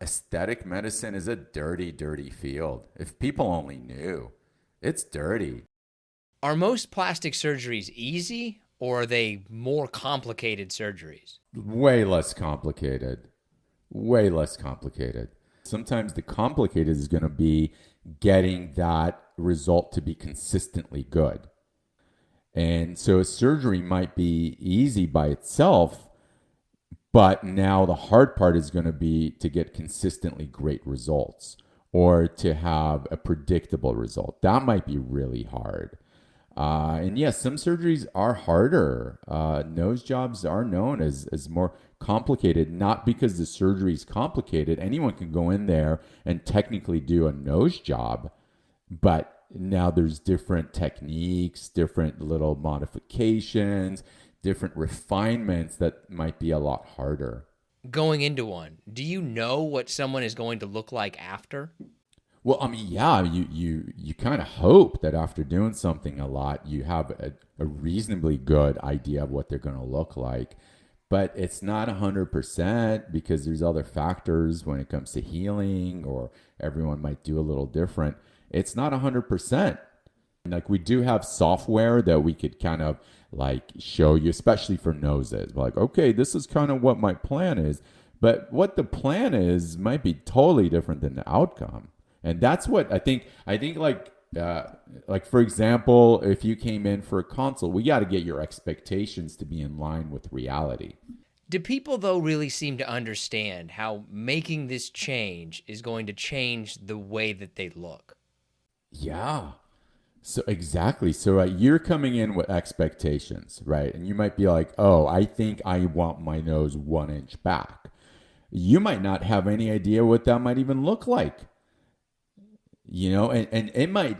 Aesthetic medicine is a dirty, dirty field. If people only knew, it's dirty. Are most plastic surgeries easy, or are they more complicated surgeries? Way less complicated. Way less complicated. Sometimes the complicated is going to be getting that result to be consistently good. And so a surgery might be easy by itself, but now the hard part is going to be to get consistently great results or to have a predictable result. That might be really hard. And yes, some surgeries are harder. Nose jobs are known as more complicated, not because the surgery is complicated. Anyone can go in there and technically do a nose job, but now there's different techniques, different little modifications, different refinements that might be a lot harder. Going into one, do you know what someone is going to look like after? Well, I mean, yeah, you kind of hope that after doing something a lot, you have a reasonably good idea of what they're going to look like. But it's not 100% because there's other factors when it comes to healing, or everyone might do a little different. It's not 100%. Like, we do have software that we could kind of like show you, especially for noses. We're like, okay, this is kind of what my plan is. But what the plan is might be totally different than the outcome. And that's what I think like for example, if you came in for a consult, we got to get your expectations to be in line with reality. Do people, though, really seem to understand how making this change is going to change the way that they look? Yeah. So exactly. So you're coming in with expectations, right? And you might be like, oh, I think I want my nose 1 inch back. You might not have any idea what that might even look like. You know, and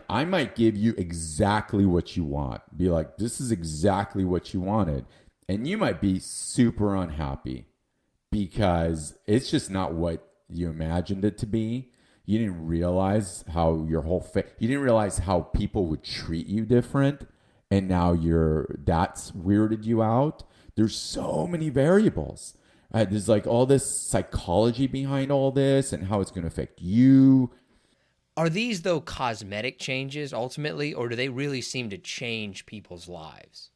I might give you exactly what you want. Be like, this is exactly what you wanted. And you might be super unhappy because it's just not what you imagined it to be. You didn't realize how your whole you didn't realize how people would treat you different. And now that's weirded you out. There's so many variables. There's like all this psychology behind all this and how it's going to affect you. Are these, though, cosmetic changes ultimately, or do they really seem to change people's lives?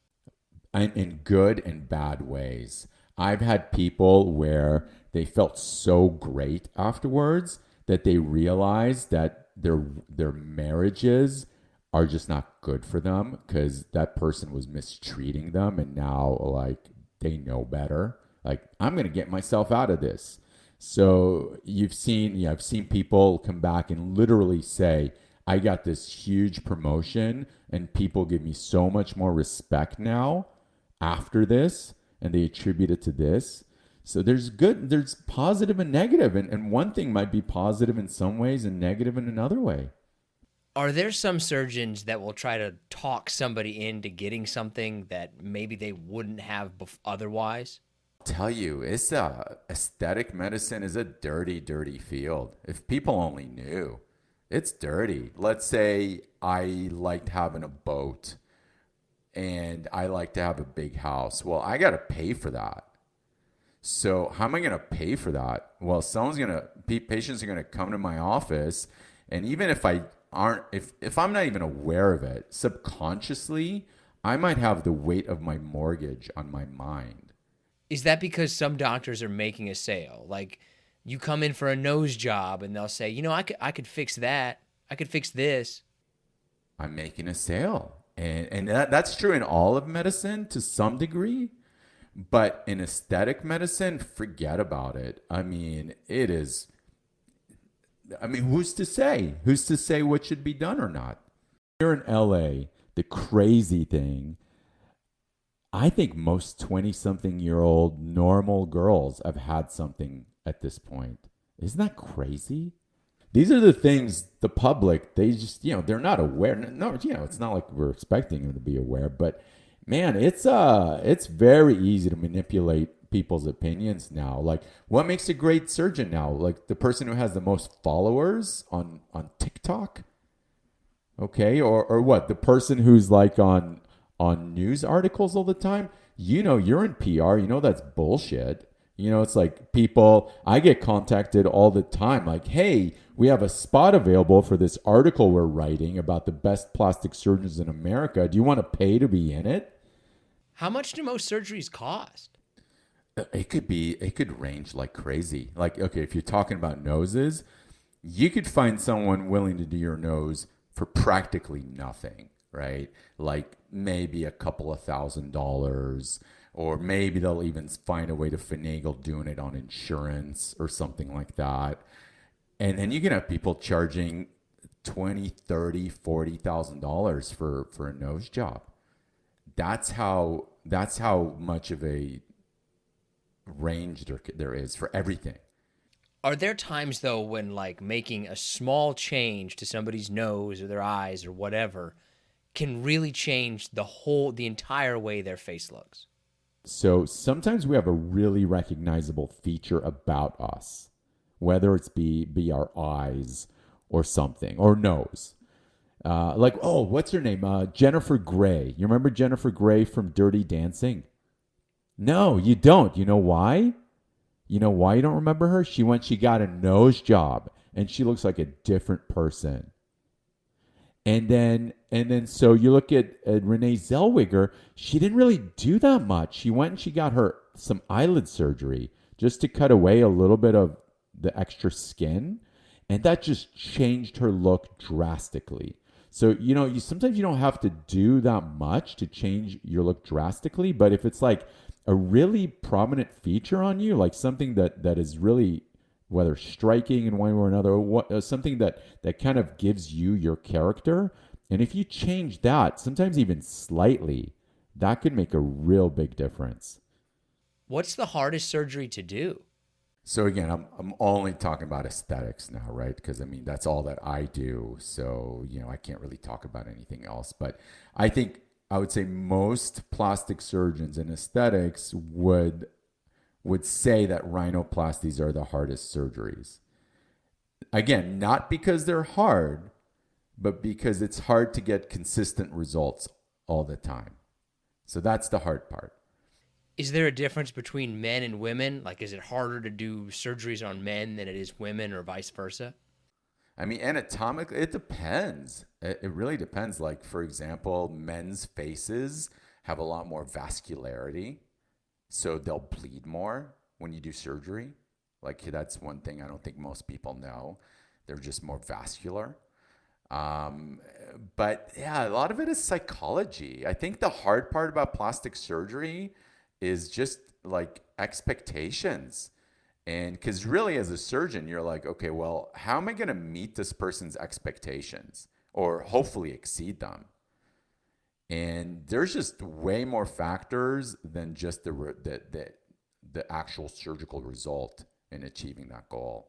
In good and bad ways. I've had people where they felt so great afterwards that they realized that their marriages are just not good for them because that person was mistreating them, and now like they know better. Like, I'm going to get myself out of this. So I've seen people come back and literally say, I got this huge promotion and people give me so much more respect now after this, and they attribute it to this. So there's positive and negative, and one thing might be positive in some ways and negative in another way. Are there some surgeons that will try to talk somebody into getting something that maybe they wouldn't have otherwise? Tell you, aesthetic medicine is a dirty, dirty field. If people only knew, it's dirty. Let's say I liked having a boat and I like to have a big house. Well, I got to pay for that. So how am I going to pay for that? Well, patients are going to come to my office, and even if if I'm not even aware of it, subconsciously, I might have the weight of my mortgage on my mind. Is that because some doctors are making a sale? Like, you come in for a nose job and they'll say, I could fix that. I could fix this. I'm making a sale. And that's true in all of medicine to some degree. But in aesthetic medicine, forget about it. I mean, who's to say? Who's to say what should be done or not? Here in LA, the crazy thing, I think most 20-something-year-old normal girls have had something at this point. Isn't that crazy? These are the things the public, they just, they're not aware. No, it's not like we're expecting them to be aware, but man, it's very easy to manipulate people's opinions now. Like, what makes a great surgeon now? Like the person who has the most followers on TikTok? Okay, or what? The person who's like on news articles all the time? You're in PR, that's bullshit. You know, it's like people, I get contacted all the time like, hey, we have a spot available for this article we're writing about the best plastic surgeons in America. Do you want to pay to be in it? How much do most surgeries cost? It could range like crazy. Like, okay, if you're talking about noses, you could find someone willing to do your nose for practically nothing, right? Like maybe a couple of $1,000, or maybe they'll even find a way to finagle doing it on insurance or something like that. And then you can have people charging 20, 30, $40,000 for a nose job. That's how much of a range there is for everything. Are there times though when like making a small change to somebody's nose or their eyes or whatever can really change the entire way their face looks? So sometimes we have a really recognizable feature about us, whether it's be our eyes or something, or nose. Like, oh, what's her name? Jennifer Grey. You remember Jennifer Grey from Dirty Dancing? No, you don't. You know why? You know why you don't remember her? She got a nose job and she looks like a different person. And then so you look at Renee Zellweger, she didn't really do that much. She went and she got her some eyelid surgery just to cut away a little bit of the extra skin, and that just changed her look drastically. So, you know, you sometimes you don't have to do that much to change your look drastically, but if it's like a really prominent feature on you, like something that is really, whether striking in one way or another, or something that kind of gives you your character. And if you change that, sometimes even slightly, that could make a real big difference. What's the hardest surgery to do? So again, I'm only talking about aesthetics now, right? Because I mean that's all that I do. So you know I can't really talk about anything else. But I would say most plastic surgeons in aesthetics would say that rhinoplasties are the hardest surgeries. Again, not because they're hard, but because it's hard to get consistent results all the time. So that's the hard part. Is there a difference between men and women? Like, is it harder to do surgeries on men than it is women, or vice versa? I mean, anatomically, it depends. It really depends. Like, for example, men's faces have a lot more vascularity, so they'll bleed more when you do surgery. Like, that's one thing I don't think most people know. They're just more vascular. Um, but yeah, a lot of it is psychology. I think the hard part about plastic surgery is just like expectations. And because really, as a surgeon, you're like, okay, well, how am I going to meet this person's expectations or hopefully exceed them? And there's just way more factors than just the actual surgical result in achieving that goal.